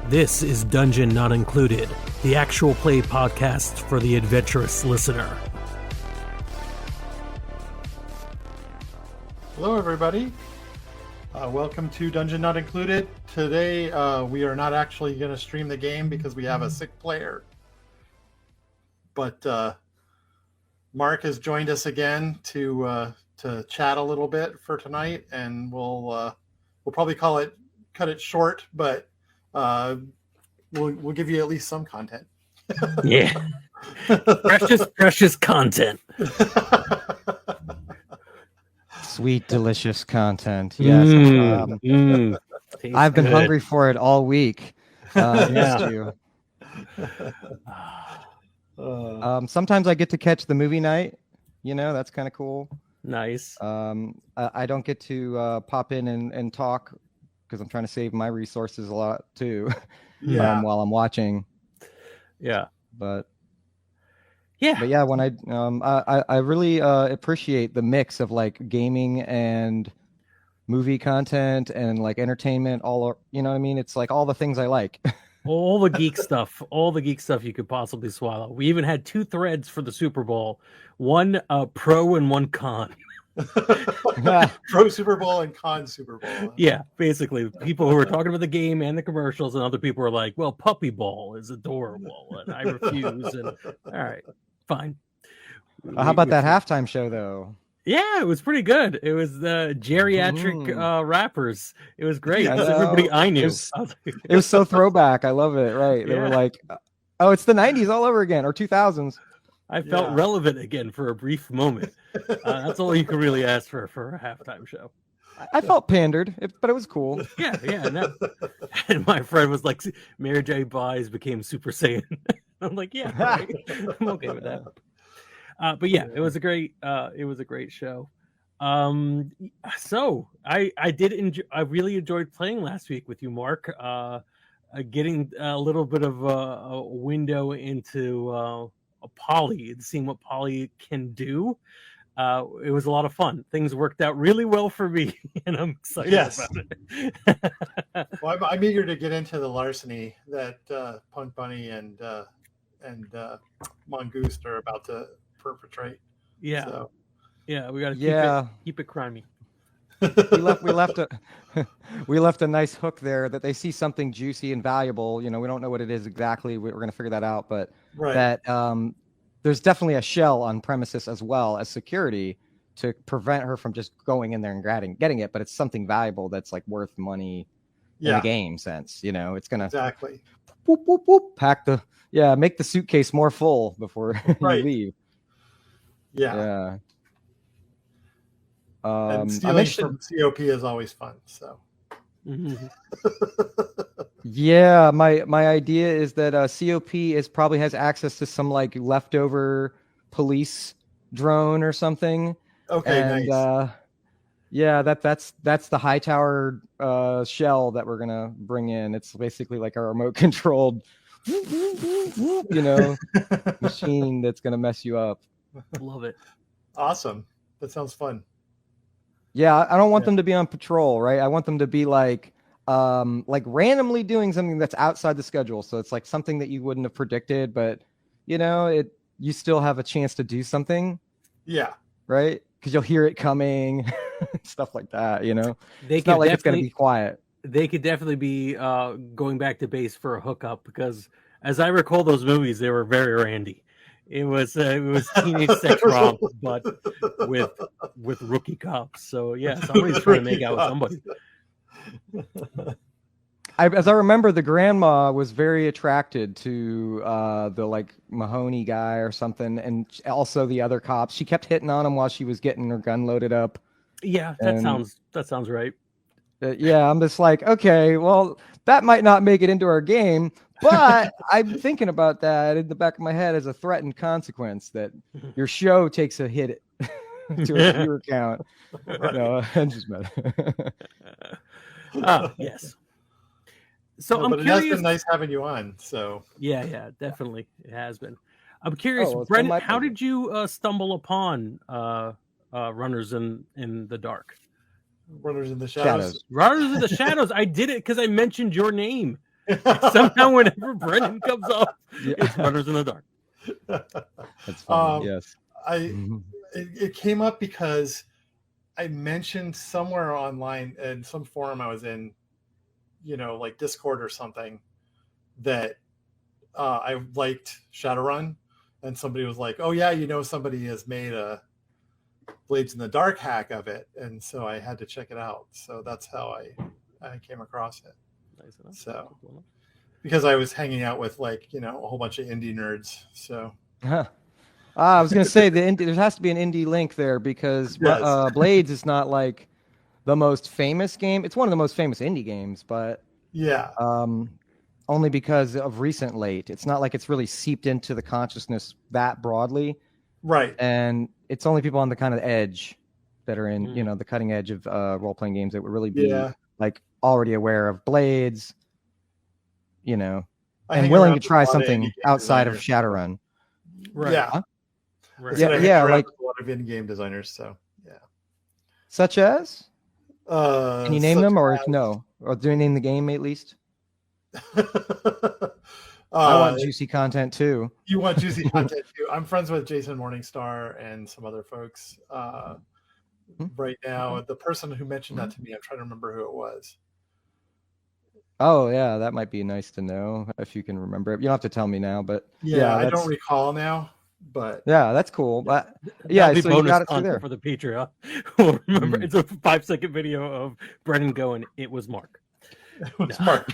This is Dungeon Not Included, the actual play podcast for the adventurous listener. Hello, everybody. Welcome to Dungeon Not Included. Today, we are not actually going to stream the game because we have a sick player. But Mark has joined us again to chat a little bit for tonight, and we'll probably cut it short, but we'll give you at least some content. Yeah. precious content. Sweet, delicious content. Yes. I've been hungry for it all week. Missed you. Sometimes I get to catch the movie night. You know, that's kind of cool. Nice. I don't get to pop in and talk because I'm trying to save my resources a lot too. While I'm watching. Yeah. But yeah, when I really appreciate the mix of like gaming and movie content and like entertainment, all, you know what I mean? It's like all the things I like. all the geek stuff you could possibly swallow. We even had 2 threads for the Super Bowl, one pro and one con. Pro Super Bowl and con Super Bowl. Yeah, basically people who were talking about the game and the commercials, and other people were like, well, puppy ball is adorable and I refuse. And all right, fine. How about that halftime show though? Yeah, it was pretty good. It was the geriatric rappers. It was great. Everybody I knew. It was so throwback. I love it. Right. They were like, oh, it's the 90s all over again, or 2000s. I felt relevant again for a brief moment. That's all you could really ask for a halftime show. I felt pandered, but it was cool. Yeah. No. And my friend was like, Mary J. Blige became Super Saiyan. I'm like, yeah, right. I'm okay with that. But yeah, it was a great show. So I really enjoyed playing last week with you, Mark. Getting a little bit of a window into Poly and seeing what Poly can do. It was a lot of fun. Things worked out really well for me, and I'm excited about it. Well, I'm eager to get into the larceny that Punk Bunny and Mongoose are about to perpetrate. Yeah, so. Yeah, we got to keep it crimey. we left a nice hook there that they see something juicy and valuable. You know, we don't know what it is exactly. We're going to figure that out, but that there's definitely a shell on premises as well as security to prevent her from just going in there and getting it. But it's something valuable that's like worth money in the game sense. You know, it's going to whoop, whoop, whoop, make the suitcase more full before you leave. Yeah. And stealing from COP is always fun. So, yeah, my idea is that COP probably has access to some like leftover police drone or something. Okay, and, nice. That's the Hightower shell that we're gonna bring in. It's basically like a remote controlled, machine that's gonna mess you up. Love it. Awesome. That sounds fun. Yeah, I don't want them to be on patrol, right? I want them to be like randomly doing something that's outside the schedule. So it's like something that you wouldn't have predicted, but you still have a chance to do something. Yeah. Right? Because you'll hear it coming, stuff like that. It's not like it's going to be quiet. They could definitely be going back to base for a hookup because, as I recall, those movies they were very randy. It was teenage sex romp, but with rookie cops. So yeah, somebody's trying to make out with somebody. As I remember, the grandma was very attracted to the like Mahoney guy or something, and also the other cops. She kept hitting on him while she was getting her gun loaded up. Yeah, that sounds right. Yeah, I'm just like, okay, well, that might not make it into our game, but I'm thinking about that in the back of my head as a threatened consequence that your show takes a hit to a viewer count. Right. No, I'm just mad. Yes. So no, I'm but it curious. has been nice having you on. So Yeah, definitely, it has been. I'm curious, Oh, well, it's been Brendan, my how pleasure. did you stumble upon Runners in the Dark? Runners in the Shadows. Runners in the Shadows. I did it because I mentioned your name. Somehow, whenever Brendan comes up, Yeah. it's Runners in the Dark. That's funny. Yes. It came up because I mentioned somewhere online in some forum I was in, like Discord or something, that I liked Shadowrun, and somebody was like, "Oh yeah, somebody has made a Blades in the Dark hack of it," and so I had to check it out. So that's how I came across it. Nice enough. So because I was hanging out with a whole bunch of indie nerds, so. I was gonna say there has to be an indie link there because Yes. Blades is not like the most famous game. It's one of the most famous indie games, but Yeah. Only because of recent late. It's not like it's really seeped into the consciousness that broadly. Right. And it's only people on the kind of edge that are in, the cutting edge of role-playing games that would really be like already aware of Blades, and willing to try something outside of Shadowrun. Right. Yeah. Huh? Right. Yeah, like a lot of indie game designers. So yeah. Such as? Can you name them or no? Or do you name the game at least? I want juicy content too. You want juicy content too. I'm friends with Jason Morningstar and some other folks. Right now, the person who mentioned that to me, I'm trying to remember who it was. Oh yeah, that might be nice to know if you can remember it. You don't have to tell me now, but yeah, I don't recall now. But yeah, that's cool. But yeah, so you got it content there for the Patreon. We'll remember, it's a 5-second video of Brendan going, "It was Mark." It was Mark.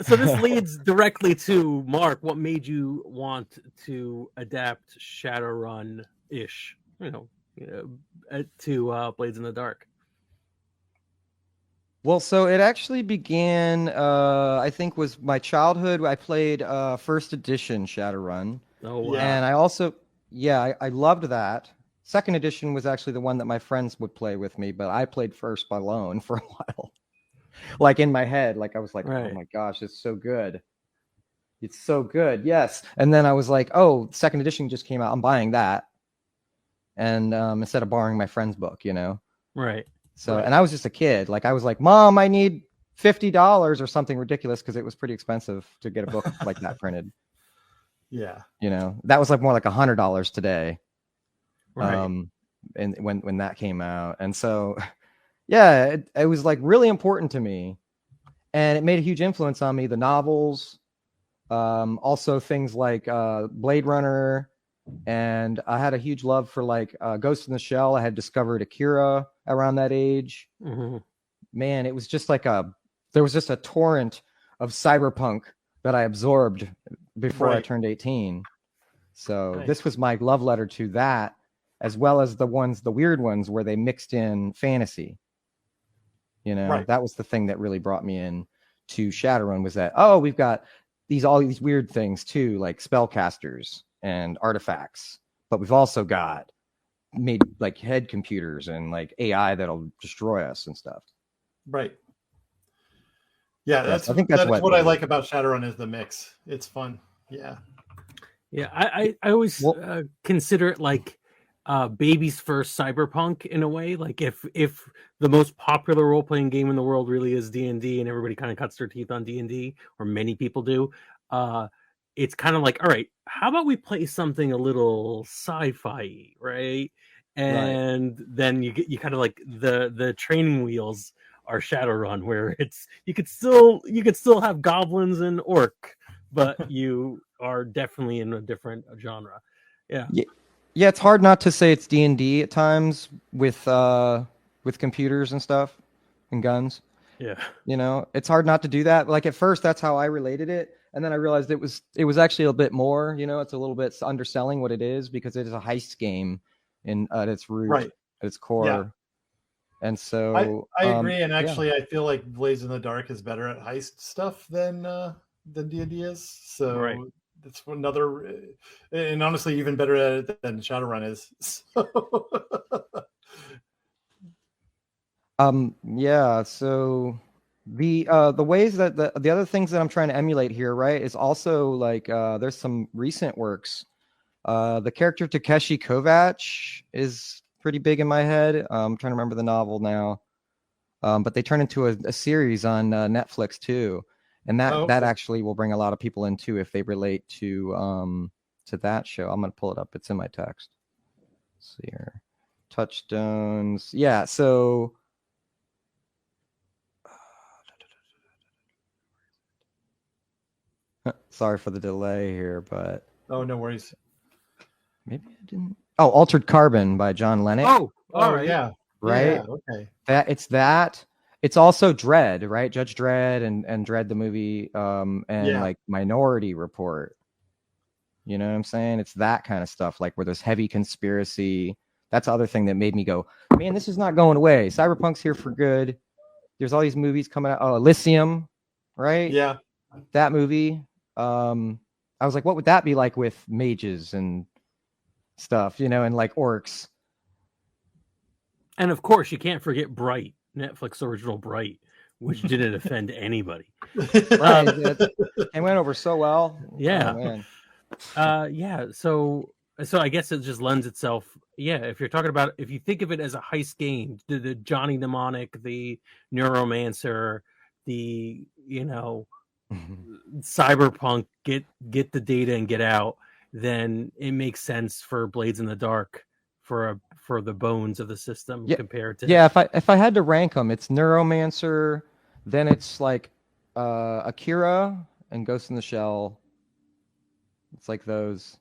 So this leads directly to Mark. What made you want to adapt Shadowrun-ish, to Blades in the Dark? Well, so it actually began, I think, was my childhood. I played first edition Shadowrun. Oh, wow. And I also, I loved that. Second edition was actually the one that my friends would play with me, but I played first alone for a while. Like in my head, like I was like, Oh my gosh, it's so good. It's so good. Yes. And then I was like, oh, second edition just came out. I'm buying that. And instead of borrowing my friend's book, Right. So, and I was just a kid. Like I was like, Mom, I need $50 or something ridiculous because it was pretty expensive to get a book like that printed. Yeah. That was like more like $100 today. Right. And when that came out. And so, yeah, it was like really important to me. And it made a huge influence on me. The novels, also things like Blade Runner. And I had a huge love for like Ghost in the Shell. I had discovered Akira around that age. Mm-hmm. Man, it was just like there was just a torrent of cyberpunk that I absorbed before I turned 18. So this was my love letter to that, as well as the weird ones where they mixed in fantasy. That was the thing that really brought me in to Shadowrun, was that, we've got all these weird things too, like spellcasters and artifacts, but we've also got made like head computers and like AI that'll destroy us and stuff. Right. Yeah, I think that's what I like about Shadowrun is the mix. It's fun. Yeah. Yeah, I always consider it like baby's first cyberpunk in a way. Like if the most popular role playing game in the world really is D&D, and everybody kind of cuts their teeth on D&D, or many people do. It's kind of like, all right, how about we play something a little sci-fi, right? And then you kind of like the training wheels are Shadowrun, where you could still have goblins and orc, but you are definitely in a different genre. Yeah. Yeah, it's hard not to say it's D&D at times with computers and stuff and guns. Yeah. It's hard not to do that. Like at first, that's how I related it. And then I realized it was actually a bit more, it's a little bit underselling what it is, because it is a heist game at its root, at its core. Yeah. And so I agree. And actually, I feel like Blades in the Dark is better at heist stuff than D&D is. So That's another, and honestly, even better at it than Shadowrun is. So. Yeah. So the ways that the other things that I'm trying to emulate here, right, is also like there's some recent works. The character Takeshi Kovacs is pretty big in my head. I'm trying to remember the novel now. But they turn into a series on Netflix too, and that actually will bring a lot of people in too if they relate to that show. I'm gonna pull it up. It's in my text. Let's see here, Touchstones. Yeah, so sorry for the delay here, but oh, no worries. Maybe I didn't. Oh, Altered Carbon by John Lennon. Oh, all right. Yeah. Right. Yeah, okay. That. It's also Dredd, right? Judge Dredd and Dredd the movie, and like Minority Report. You know what I'm saying? It's that kind of stuff, like where there's heavy conspiracy. That's the other thing that made me go, man, this is not going away. Cyberpunk's here for good. There's all these movies coming out. Oh, Elysium, right? Yeah. That movie. I was like, what would that be like with mages and stuff, and like orcs? And of course, you can't forget Bright, Netflix original Bright, which didn't offend anybody. Right. It went over so well. Yeah. Oh, man. Yeah. So I guess it just lends itself. Yeah. If you're talking about, if you think of it as a heist game, the Johnny Mnemonic, the Neuromancer, the, cyberpunk, get the data and get out, then it makes sense for Blades in the Dark for the bones of the system compared to if I had to rank them, it's Neuromancer, then it's like Akira and Ghost in the Shell. It's like those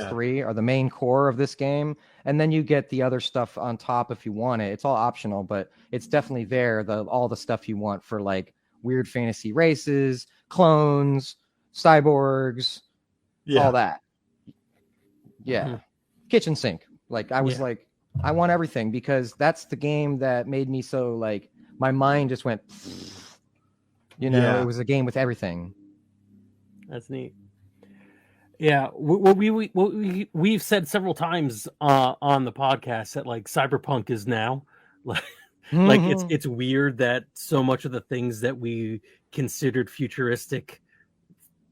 three are the main core of this game, and then you get the other stuff on top if you want it. It's all optional, but it's definitely there, all the stuff you want for like weird fantasy races, clones, cyborgs, all that. Kitchen sink. Like I was like, I want everything, because that's the game that made me so like my mind just went, it was a game with everything. That's neat. Yeah, we've said several times on the podcast that like cyberpunk is now, like it's weird that so much of the things that we considered futuristic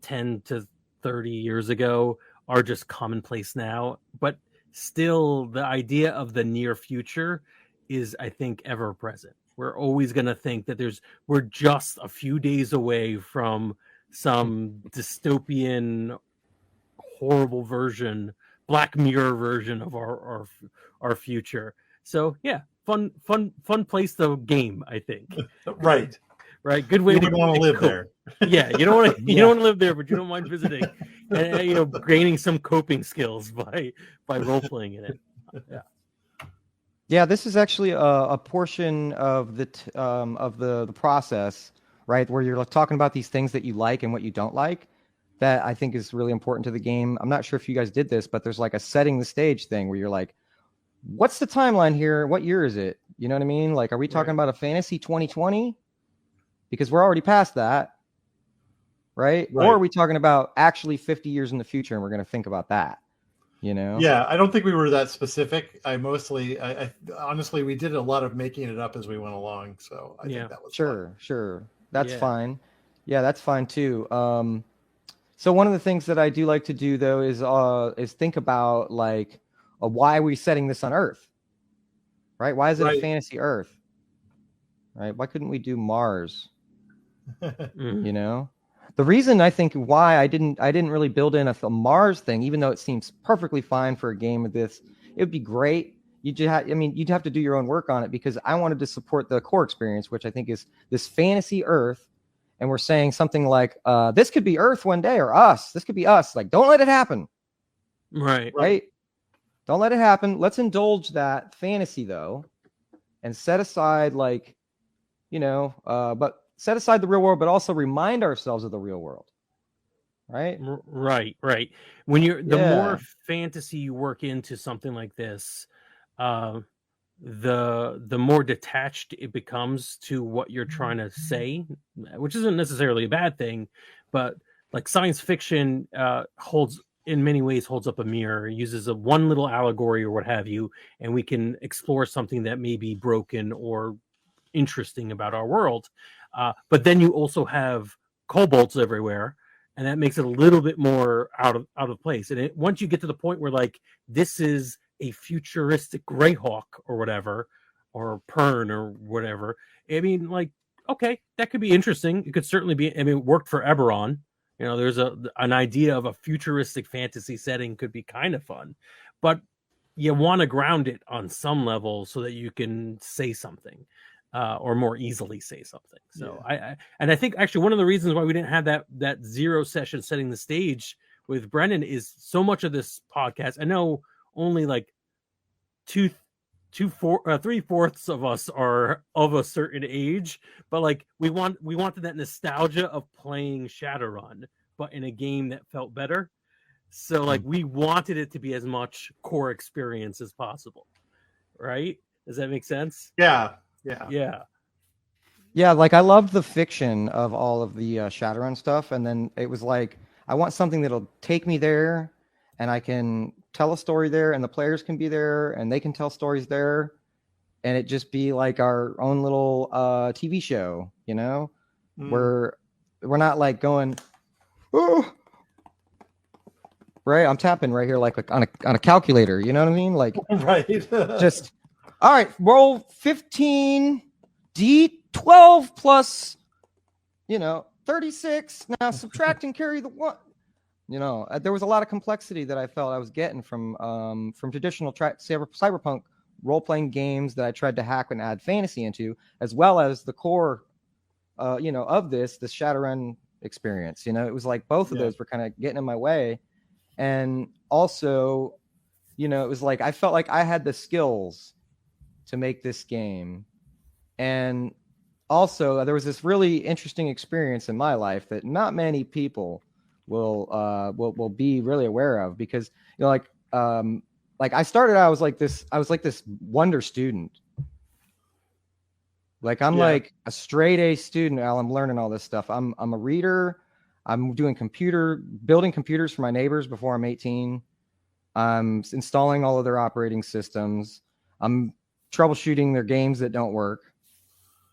10 to 30 years ago are just commonplace now, but still the idea of the near future is, I think, ever present. We're always going to think that we're just a few days away from some dystopian, horrible version, Black Mirror version of our future. So yeah, fun place to game, I think. Right. Good way to want to live there. Yeah, you don't want to live there, but you don't mind visiting and gaining some coping skills by role playing in it. Yeah, this is actually a portion of the process, right, where you're talking about these things that you like and what you don't like. That I think is really important to the game. I'm not sure if you guys did this, but there's like a setting the stage thing where you're like, what's the timeline here? What year is it? You know what I mean? Like, are we talking about a fantasy 2020? Because we're already past that, right? Or are we talking about actually 50 years in the future and we're going to think about that? Yeah, I don't think we were that specific. I honestly, we did a lot of making it up as we went along. So I think that was sure. That's fine. Yeah, that's fine too. So one of the things that I do like to do though is think about like why are we setting this on Earth, right? Why is it a fantasy Earth, right? Why couldn't we do Mars? The reason I think why I didn't really build in a Mars thing, even though it seems perfectly fine for a game of this, it would be great. You'd have to do your own work on it, because I wanted to support the core experience, which I think is this fantasy Earth. And we're saying something like, this could be Earth one day, or us. This could be us. Like, don't let it happen. Right? Don't let it happen. Let's indulge that fantasy, though, and set aside, like, but set aside the real world, but also remind ourselves of the real world. Right? Right. When the more fantasy you work into something like this, the more detached it becomes to what you're trying to say, which isn't necessarily a bad thing, but like science fiction holds in many ways holds up a mirror, uses a one little allegory or what have you, and we can explore something that may be broken or interesting about our world. But then you also have kobolds everywhere, and that makes it a little bit more out of place. And once you get to the point where like this is a futuristic Greyhawk or whatever, or Pern or whatever, I mean, like, okay, that could be interesting. It could certainly be. I mean, it worked for Eberron. You know, there's an idea of a futuristic fantasy setting could be kind of fun, but you want to ground it on some level so that you can say something, or more easily say something. So yeah. I think actually one of the reasons why we didn't have that zero session setting the stage with Brendan is so much of this podcast. I know only like 3/4 of us are of a certain age, but like we wanted that nostalgia of playing Shadowrun, but in a game that felt better. So like we wanted it to be as much core experience as possible, right? Does that make sense? Yeah. Like I loved the fiction of all of the Shadowrun stuff, and then it was like I want something that'll take me there, and I can tell a story there, and the players can be there, and they can tell stories there, and it just be like our own little TV show, you know, where we're not like going, oh, right? I'm tapping right here like on a calculator, you know what I mean? Like, right. Just all right. Roll 15 D12 plus, 36. Now subtract and carry the one. There was a lot of complexity that I felt I was getting from traditional cyberpunk role-playing games that I tried to hack and add fantasy into, as well as the core, of this Shadowrun experience. It was like both of those were kind of getting in my way. And also, it was like I felt like I had the skills to make this game. And also, there was this really interesting experience in my life that not many people will be really aware of, because like I started out, I was like this wonder student. Like I'm like a straight A student, Al. I'm learning all this stuff. I'm a reader. I'm doing building computers for my neighbors before I'm 18. I'm installing all of their operating systems. I'm troubleshooting their games that don't work.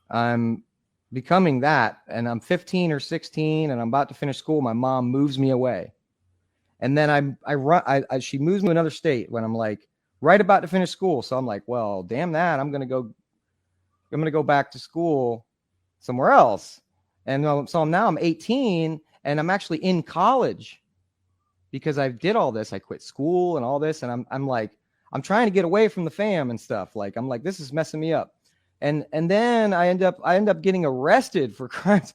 I'm becoming that, and I'm 15 or 16, and I'm about to finish school. My mom moves me away, and then she moves me to another state when I'm like right about to finish school. So I'm like, well, damn that, I'm gonna go back to school somewhere else. And so I'm 18, and I'm actually in college because I did all this. I quit school and all this, and I'm like, I'm trying to get away from the fam and stuff. Like I'm like, this is messing me up. And then I end up getting arrested for crimes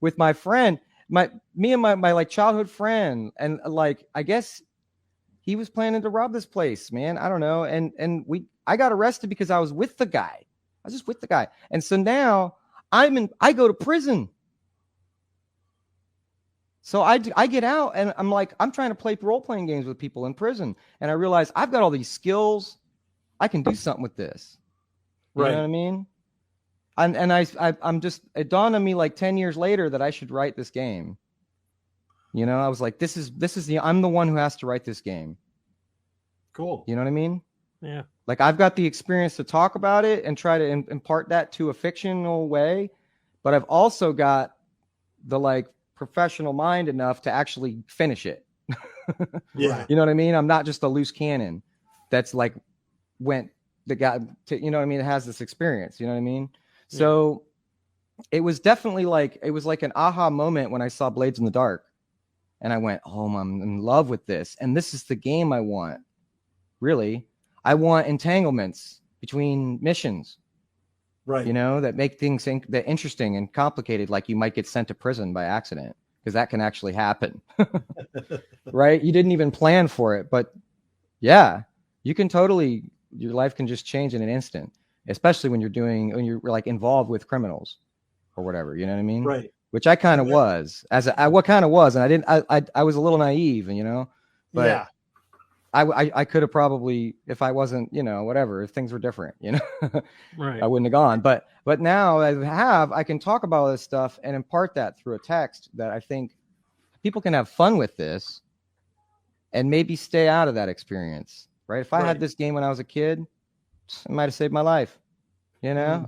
with my friend, me and my like childhood friend, and like I guess he was planning to rob this place, man. I don't know. And I got arrested because I was with the guy. I was just with the guy, and so now I go to prison. So I get out, and I'm like, I'm trying to play role-playing games with people in prison, and I realize I've got all these skills. I can do something with this. You know what I mean? And I'm just, it dawned on me like 10 years later that I should write this game. I was like, I'm the one who has to write this game. Cool. You know what I mean? Yeah. Like I've got the experience to talk about it and try to impart that to a fictional way, but I've also got the like professional mind enough to actually finish it. Yeah. You know what I mean? I'm not just a loose cannon that's like the guy to, you know what I mean? It has this experience, you know what I mean? Yeah. So it was definitely like, it was like an aha moment when I saw Blades in the Dark, and I went, oh, I'm in love with this. And this is the game I want. Really. I want entanglements between missions, right? That make things that interesting and complicated. Like you might get sent to prison by accident, because that can actually happen, right? You didn't even plan for it, but yeah, you can totally, your life can just change in an instant, especially when you're like involved with criminals or whatever, you know what I mean? Right. Which I kind of was and I was a little naive, but yeah. I could have probably, if I wasn't, whatever, if things were different, right. I wouldn't have gone. But now I can talk about all this stuff and impart that through a text that I think people can have fun with this and maybe stay out of that experience, right? If I had this game when I was a kid, it might have saved my life. You know,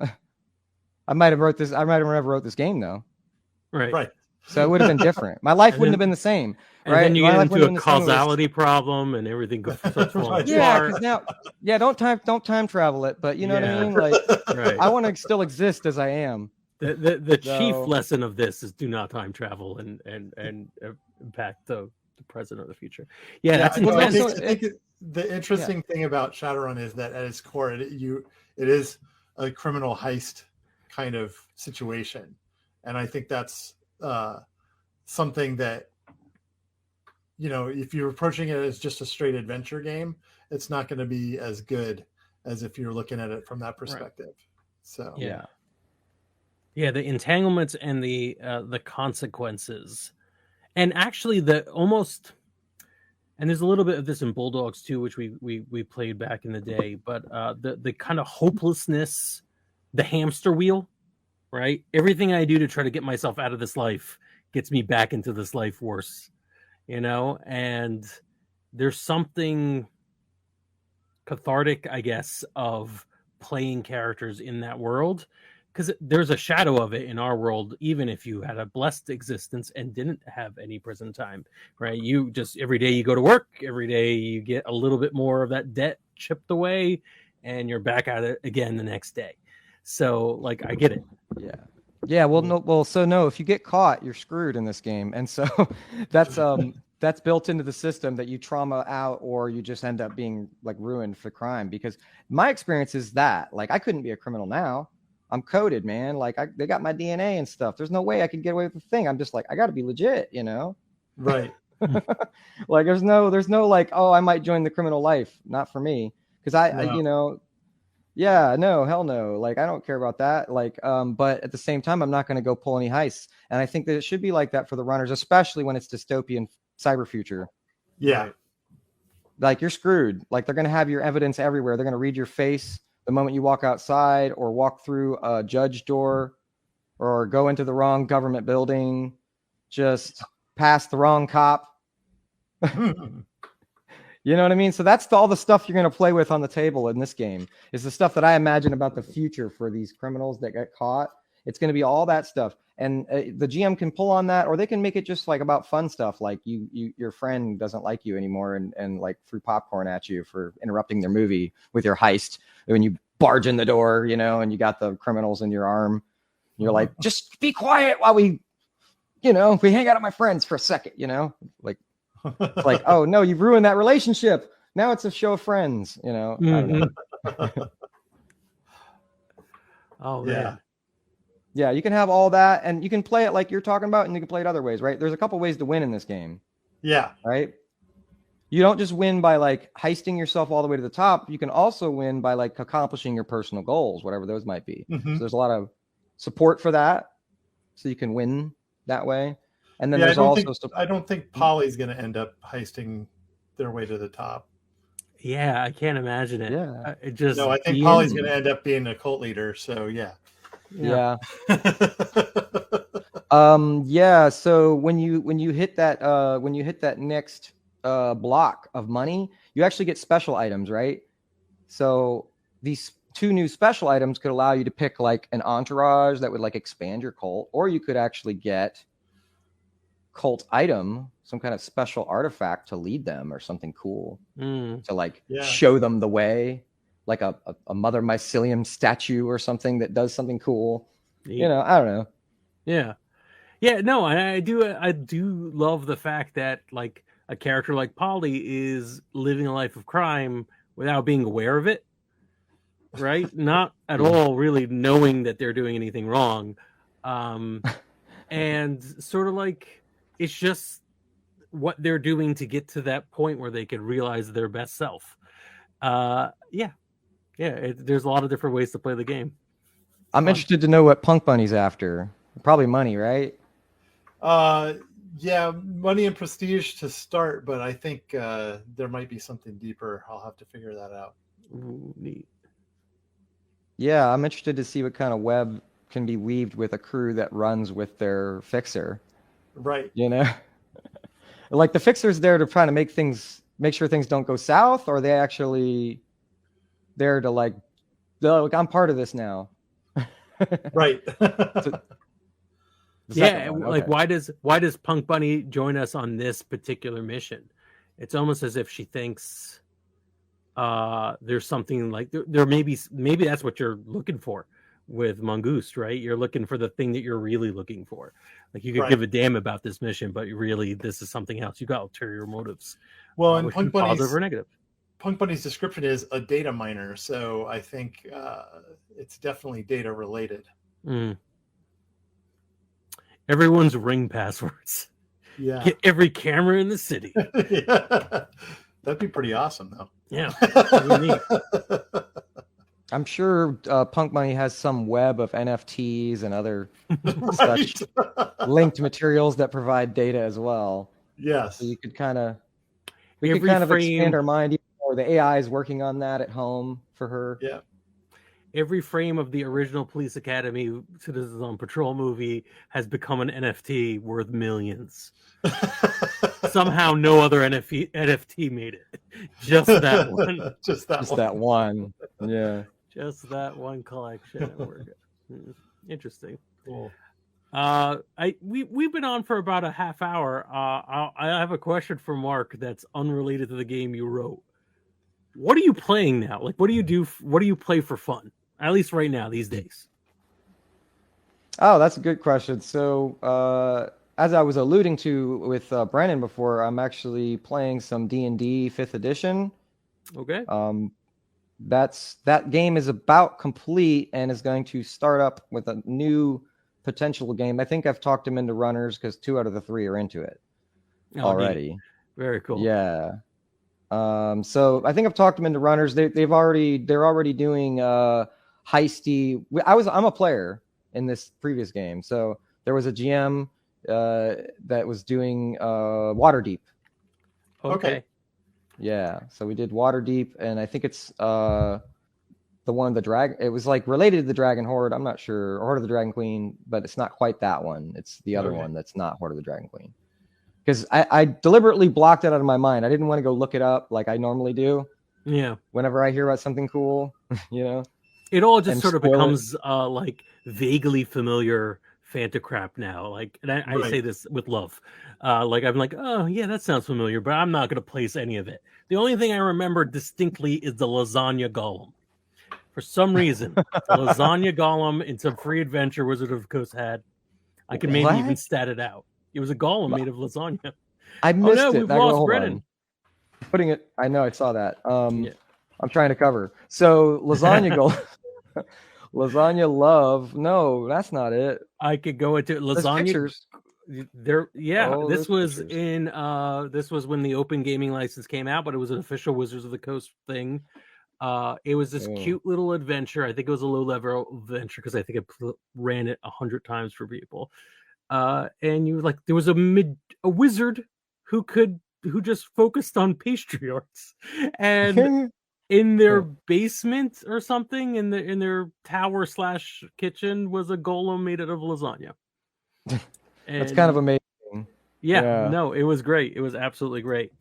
I might have never wrote this game though. Right. So it would have been different. My life wouldn't have been the same. And right? then you get into a causality problem, and everything goes falling apart. Yeah, because now, don't time travel it, but you know what I mean. Like, I want to still exist as I am. The chief lesson of this is do not time travel and impact the present or the future. Yeah, that's I think the interesting thing about Shadowrun is that at its core, it is a criminal heist kind of situation, and I think that's something that, you know, if you're approaching it as just a straight adventure game, it's not going to be as good as if you're looking at it from that perspective. Right. So yeah, the entanglements and the consequences, and actually and there's a little bit of this in Bulldogs too, which we played back in the day, but the kind of hopelessness, the hamster wheel, right? Everything I do to try to get myself out of this life gets me back into this life worse. You know, and there's something cathartic, I guess, of playing characters in that world, because there's a shadow of it in our world, even if you had a blessed existence and didn't have any prison time, right? You just, every day you go to work, every day you get a little bit more of that debt chipped away, and you're back at it again the next day. So, like, I get it. Yeah, no, if you get caught, you're screwed in this game. And so that's built into the system, that you trauma out or you just end up being like ruined for crime. Because my experience is that, like, I couldn't be a criminal now. I'm coded, man. Like, they got my DNA and stuff. There's no way I could get away with the thing. I'm just like, I got to be legit, you know? Right. Like, there's no like, oh, I might join the criminal life. Not for me. Because I, you know, yeah, no, hell no. Like, I don't care about that. Like, but at the same time, I'm not going to go pull any heists. And I think that it should be like that for the runners, especially when it's dystopian cyber future. Yeah. Like, you're screwed. Like, they're going to have your evidence everywhere. They're going to read your face the moment you walk outside or walk through a judge door or go into the wrong government building, just pass the wrong cop. You know what I mean? So that's all the stuff you're going to play with on the table in this game, is the stuff that I imagine about the future for these criminals that get caught. It's going to be all that stuff. And the GM can pull on that, or they can make it just like about fun stuff. Like your friend doesn't like you anymore and like threw popcorn at you for interrupting their movie with your heist. When you barge in the door, you know, and you got the criminals in your arm, you're like, just be quiet while we hang out with my friends for a second, you know, like, like, oh no, you've ruined that relationship. Now it's a show of Friends, you know. I don't know. Oh yeah. Yeah, you can have all that, and you can play it like you're talking about, and you can play it other ways, right? There's a couple ways to win in this game. Yeah. Right? You don't just win by like heisting yourself all the way to the top. You can also win by like accomplishing your personal goals, whatever those might be. So there's a lot of support for that, so you can win that way. And then there's I don't think Polly's going to end up heisting their way to the top. Yeah, I can't imagine it. Yeah, I think Polly's going to end up being a cult leader. So yeah. So when you hit that next block of money, you actually get special items, right? So these 2 new special items could allow you to pick like an entourage that would like expand your cult, or you could actually get cult item, some kind of special artifact to lead them, or something cool to like show them the way, like a Mother Mycelium statue or something that does something cool. You know, I don't know. No, I do love the fact that like a character like Polly is living a life of crime without being aware of it, right? Not at all really knowing that they're doing anything wrong, and sort of like it's just what they're doing to get to that point where they can realize their best self. There's a lot of different ways to play the game. I'm interested to know what Punk Bunny's after. Probably money, right? Yeah, money and prestige to start, but I think there might be something deeper. I'll have to figure that out. Ooh, neat. Yeah, I'm interested to see what kind of web can be weaved with a crew that runs with their fixer. Right. You know? Like the fixer's there to try to make sure things don't go south, or are they actually there to like, look, I'm part of this now. Right. Yeah, like why does Punk Bunny join us on this particular mission? It's almost as if she thinks there's something like there maybe that's what you're looking for with Mongoose, right? You're looking for the thing that you're really looking for. Like you could give a damn about this mission, but really this is something else. You got ulterior motives. Well, and Punk Bunny's positive or negative. Punk Bunny's description is a data miner, so I think it's definitely data related. Everyone's ring passwords. Yeah. Get every camera in the city. Yeah. That'd be pretty awesome, though. Yeah. That'd be neat. I'm sure Punk Bunny has some web of NFTs and other such linked materials that provide data as well. Yes. So you could kind of expand our mind, or the AI is working on that at home for her. Yeah. Every frame of the original Police Academy Citizens on Patrol movie has become an NFT worth millions. Somehow no other NFT made it. Just that one. Just that one. Yeah. Just that one collection. Interesting. Cool. We've been on for about a half hour. I have a question for Mark that's unrelated to the game you wrote. What are you playing now? Like, what do you do? What do you play for fun? At least right now, these days. Oh, that's a good question. So, as I was alluding to with Brandon before, I'm actually playing some D&D 5th edition. Okay. That game is about complete and is going to start up with a new potential game. I think I've talked him into runners because 2 out of the 3 are into it already. Neat. Very cool. Yeah. So I think I've talked them into runners. They're already doing heisty. I'm a player in this previous game, so there was a GM that was doing Waterdeep. Okay. Yeah, so we did Waterdeep, and I think it's the one the dragon. It was like related to the Dragon Horde. I'm not sure, or Horde of the Dragon Queen, but it's not quite that one. It's the other one that's not Horde of the Dragon Queen. Because I deliberately blocked it out of my mind. I didn't want to go look it up like I normally do. Yeah. Whenever I hear about something cool, It all just sort of becomes like vaguely familiar Fantacrap now. Like, and I say this with love. Like I'm like, oh yeah, that sounds familiar, but I'm not going to place any of it. The only thing I remember distinctly is the lasagna golem. For some reason, the lasagna golem in some free adventure Wizard of the Coast had. I could maybe even stat it out. It was a golem made of lasagna. I missed it. We've lost Brennan. Putting it. I know. I saw that. I'm trying to cover. So lasagna golem. Lasagna love. No, that's not it. I could go into lasagna. There, this was this was when the Open Gaming license came out, but it was an official Wizards of the Coast thing. It was this cute little adventure. I think it was a low level adventure because I think I ran it 100 times for people. And you like there was a wizard who just focused on pastry arts, and in their basement or something in their tower / kitchen was a golem made out of lasagna. That's kind of amazing. Yeah, no, it was great. It was absolutely great.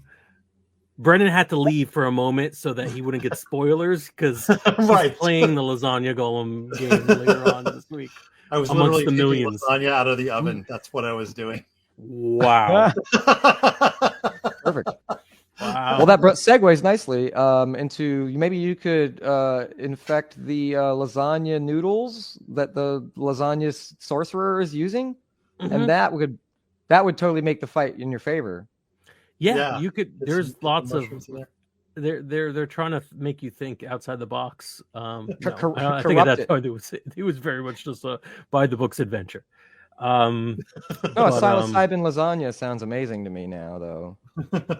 Brennan had to leave for a moment so that he wouldn't get spoilers because he's playing the lasagna golem game later on this week. I was literally taking lasagna out of the oven. That's what I was doing. Wow. Perfect. Wow. Well, that segues nicely into maybe you could infect the lasagna noodles that the lasagna sorcerer is using, and that would totally make the fight in your favor. Yeah. You could. There's lots of. They're trying to make you think outside the box. I think at that point it was very much just a by the books adventure. No, psilocybin lasagna sounds amazing to me now, though.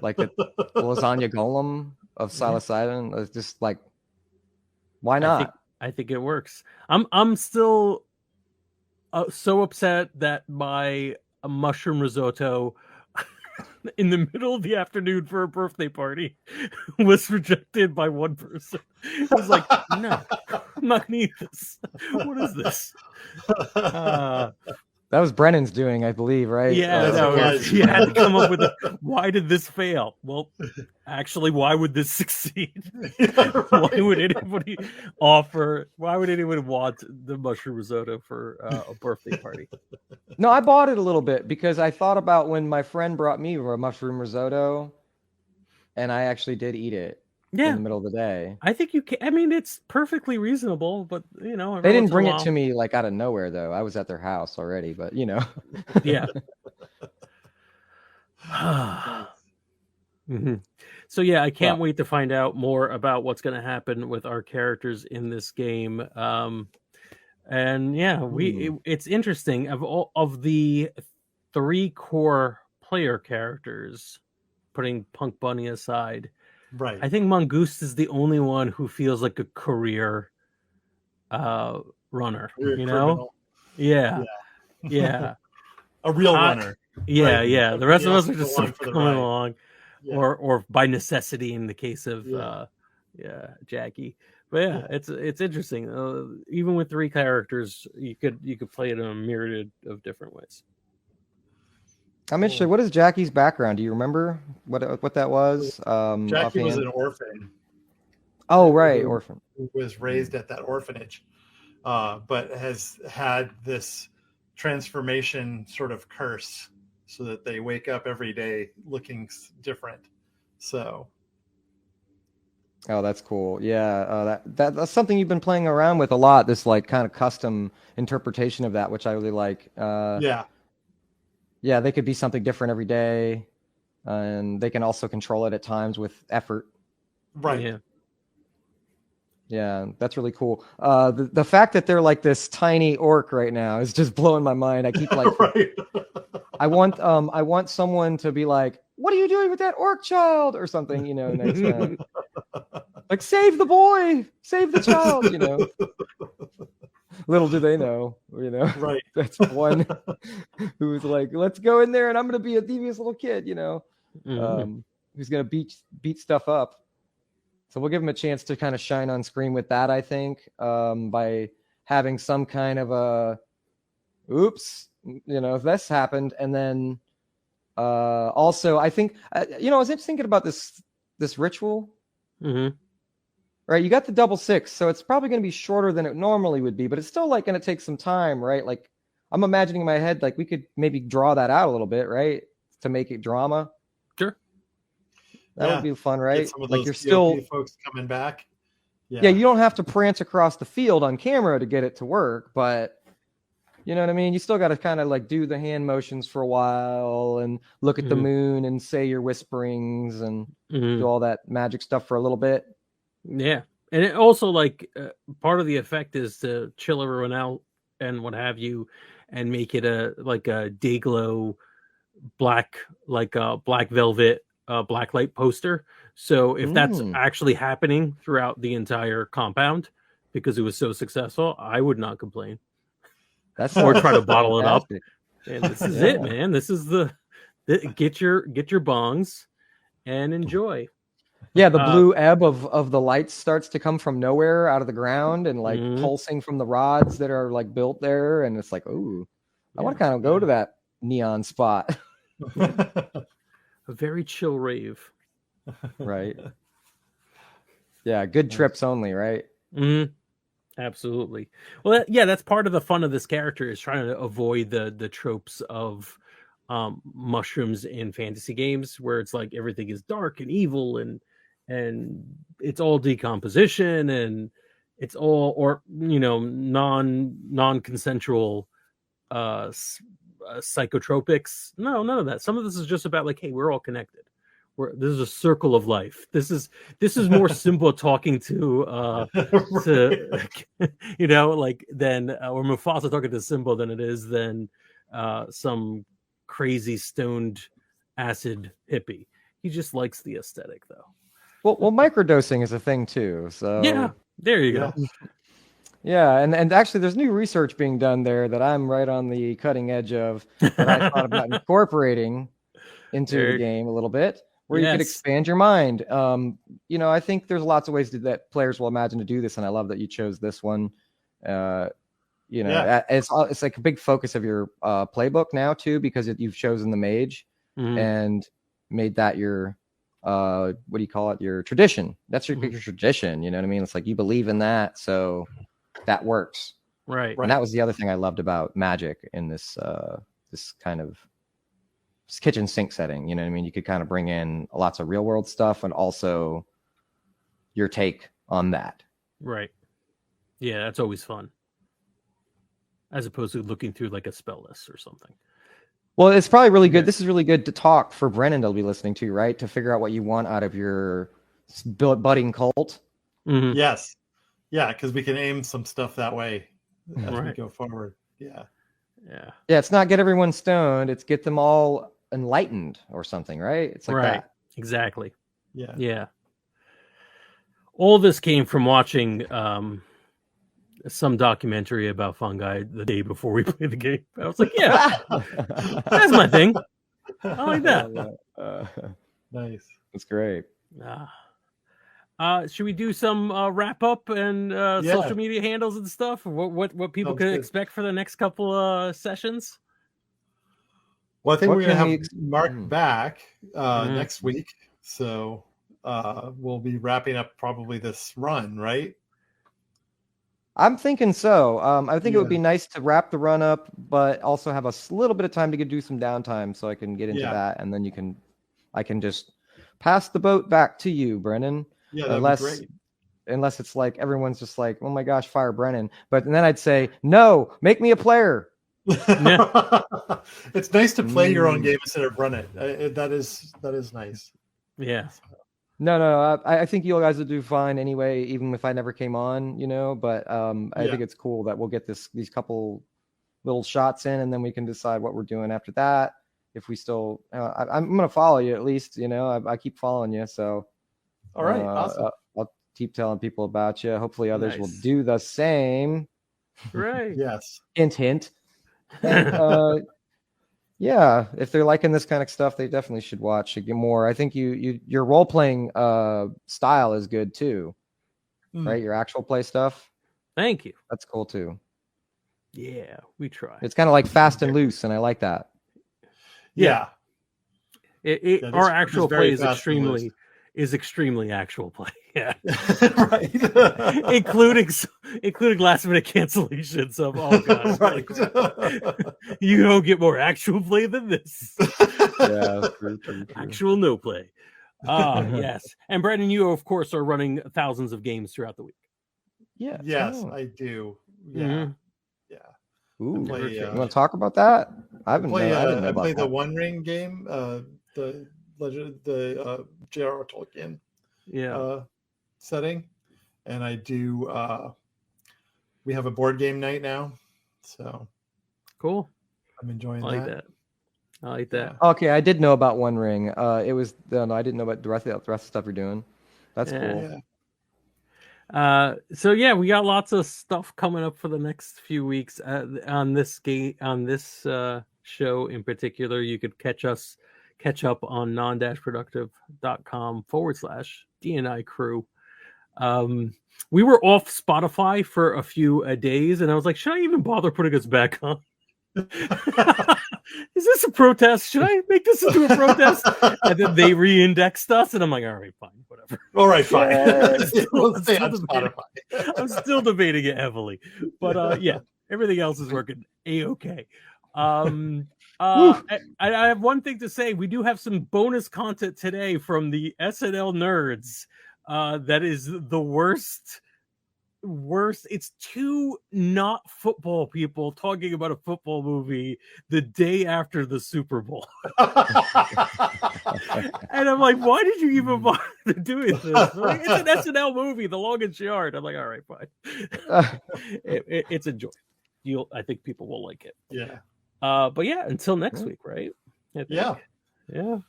Like the lasagna golem of psilocybin is just like, why not? I think it works. I'm still so upset that my mushroom risotto in the middle of the afternoon for a birthday party was rejected by one person. It was like, no, I'm not gonna eat this. What is this? That was Brennan's doing, I believe, right? Yeah, no, you had to come up with why did this fail? Well, actually, why would this succeed? Right. Why would anybody why would anyone want the mushroom risotto for a birthday party? No, I bought it a little bit because I thought about when my friend brought me a mushroom risotto, and I actually did eat it in the middle of the day. I think you can. I mean, it's perfectly reasonable, but you know, they didn't bring it to me like out of nowhere, though. I was at their house already, but you know, yeah. Mm-hmm. So yeah, I can't wait to find out more about what's going to happen with our characters in this game. And yeah, it's interesting. Of the 3 core player characters, putting Punk Bunny aside, right? I think Mongoose is the only one who feels like a career runner. You know? Yeah. A real runner. Yeah, right? Yeah. The rest of us are just sort of coming along, or by necessity in the case of Jackie. But yeah, it's interesting. Even with 3 characters, you could play it in a myriad of different ways. I'm interested. What is Jackie's background? Do you remember what that was? Jackie was an orphan. Oh, right, orphan. Who was raised at that orphanage, but has had this transformation sort of curse, so that they wake up every day looking different. So. Oh, that's cool. Yeah, that's something you've been playing around with a lot. This like kind of custom interpretation of that, which I really like. Yeah, they could be something different every day, and they can also control it at times with effort. Right. Yeah, that's really cool. The fact that they're like this tiny orc right now is just blowing my mind. I keep like, right. I want someone to be like, "What are you doing with that orc child?" or something, you know, next time. Like, save the boy, save the child, you know. Little do they know, you know. Right. That's one who's like, let's go in there and I'm going to be a devious little kid, you know, who's going to beat stuff up. So we'll give him a chance to kind of shine on screen with that, I think, by having some kind of a, oops, you know, if this happened. And then also, I think, you know, I was just thinking about this ritual. Mm-hmm. Right, you got the 666, so it's probably going to be shorter than it normally would be, but it's still like going to take some time, right? Like I'm imagining in my head, like we could maybe draw that out a little bit, right, to make it drama. Sure, that would be fun, right? Some of like those you're still folks coming back. Yeah, you don't have to prance across the field on camera to get it to work, but you know what I mean. You still got to kind of like do the hand motions for a while and look at the moon and say your whisperings and do all that magic stuff for a little bit. Yeah, and it also like part of the effect is to chill everyone out and what have you, and make it a day glow black, like a black velvet black light poster. So if that's actually happening throughout the entire compound because it was so successful, I would not complain. That's or try to bottle it up. And this is it, man. This is get your bongs and enjoy. Yeah, the blue ebb of the lights starts to come from nowhere out of the ground and like pulsing from the rods that are like built there. And it's like, ooh, I want to kind of go to that neon spot. A very chill rave. Right. Yeah, good trips only, right? Mm-hmm. Absolutely. Well, yeah, that's part of the fun of this character is trying to avoid the tropes of mushrooms in fantasy games where it's like everything is dark and evil and it's all decomposition and it's all, or you know, non-consensual psychotropics. No, none of that. Some of this is just about like, hey, we're all connected. This is a circle of life. This is more Simba talking to you know, like than or Mufasa talking to Simba than it is than some crazy stoned acid hippie. He just likes the aesthetic though. Well, microdosing is a thing too. So yeah, there you go. Yeah, and actually, there's new research being done there that I'm right on the cutting edge of that I thought about incorporating into the game a little bit, where you could expand your mind. You know, I think there's lots of ways that players will imagine to do this, and I love that you chose this one. You You know, it's like a big focus of your playbook now too, because you've chosen the mage and made that your what do you call it? Your tradition. That's your tradition. You know what I mean? It's like you believe in that, so that works. Right. And that was the other thing I loved about Magic in this this kind of kitchen sink setting. You know what I mean? You could kind of bring in lots of real world stuff and also your take on that. Right. Yeah, that's always fun. As opposed to looking through like a spell list or something. Well, it's probably really good. This is really good to talk for Brennan to be listening to, right? To figure out what you want out of your budding cult. Yes. Yeah, because we can aim some stuff that way as we go forward. Yeah. Yeah. Yeah, it's not get everyone stoned. It's get them all enlightened or something, right? It's like that. Exactly. Yeah. Yeah. All this came from watching some documentary about fungi the day before we played the game. I was like, yeah, that's my thing. I like that. Nice. That's great. Should we do some wrap up and social media handles and stuff? What people can expect for the next couple sessions? Well, I think we're going to have Mark back next week. So we'll be wrapping up probably this run, right? I'm thinking so. I think it would be nice to wrap the run up, but also have a little bit of time to do some downtime so I can get into that. And then I can just pass the boat back to you, Brennan. Yeah, that'd be great. Unless it's like everyone's just like, oh my gosh, fire Brennan. But then I'd say, no, make me a player. It's nice to play your own game instead of run it. That is nice. Yeah. No. I think you guys will do fine anyway, even if I never came on, you know. But I think it's cool that we'll get these couple little shots in, and then we can decide what we're doing after that. If we still, I'm gonna follow you at least, you know. I keep following you, so. All right, awesome. I'll keep telling people about you. Hopefully, others will do the same. Right. Yes. Hint. And, yeah, if they're liking this kind of stuff, they definitely should watch it more. I think your role playing style is good too, right? Your actual play stuff. Thank you. That's cool too. Yeah, we try. It's kind of like fast and loose, and I like that. Yeah. Our actual play is extremely actual play. Yeah. Right. including last minute cancellations of right. You don't get more actual play than this. Yeah, true. Actual no play. Yes. And Brandon, you of course are running thousands of games throughout the week. Yeah. Yes, I do. Yeah. Yeah. Ooh, you want to talk about that? I didn't know I play about the One Ring game, the J.R.R. Tolkien setting, and I do we have a board game night now, so cool. I'm enjoying that. I like that. Okay, I did know about One Ring. It was I didn't know about the rest of the stuff you're doing. That's cool. So we got lots of stuff coming up for the next few weeks on this show in particular. You could catch up on Non-Productive.com /DNI crew. We were off Spotify for a few days, and I was like, should I even bother putting us back on? Is this a protest? Should I make this into a protest? And then they re-indexed us, and I'm like, all right, fine, whatever. All right, fine. I'm still debating it heavily, but everything else is working a-okay. I have one thing to say. We do have some bonus content today from the SNL nerds. That is the worst. It's two not football people talking about a football movie the day after the Super Bowl. And I'm like, why did you even bother doing this? Like, it's an SNL movie, The Longest Yard. I'm like, all right, fine. It's a joy. I think people will like it. Yeah. But until next week, right? Yeah. All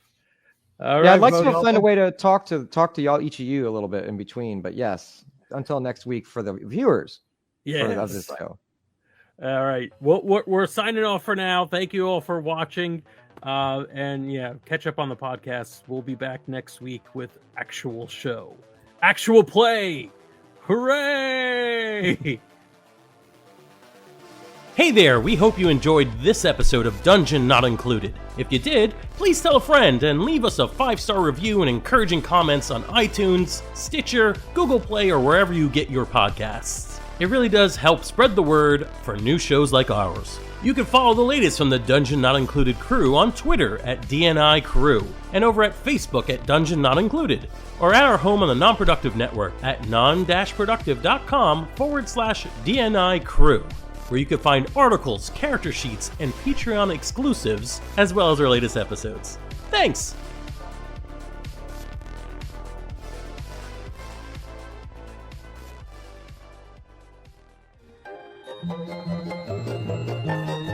right, I'd like to find a way to talk to y'all, each of you, a little bit in between. But yes, until next week for the viewers. Of this show. All right. Well, we're signing off for now. Thank you all for watching. And catch up on the podcast. We'll be back next week with actual show, actual play. Hooray! Hey there, we hope you enjoyed this episode of Dungeon Not Included. If you did, please tell a friend and leave us a 5-star review and encouraging comments on iTunes, Stitcher, Google Play, or wherever you get your podcasts. It really does help spread the word for new shows like ours. You can follow the latest from the Dungeon Not Included crew on Twitter at DNI Crew, and over at Facebook at Dungeon Not Included, or at our home on the Non-Productive Network at Non-Productive.com/DNI Crew, where you can find articles, character sheets, and Patreon exclusives, as well as our latest episodes. Thanks!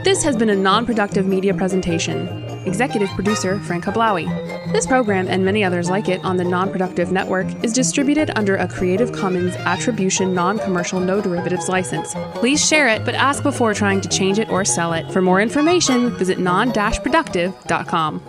This has been a non-productive media presentation. Executive producer Frank Hablawi. This program and many others like it on the Non-Productive Network is distributed under a Creative Commons Attribution Non-Commercial No Derivatives license. Please share it, but ask before trying to change it or sell it. For more information, visit non-productive.com.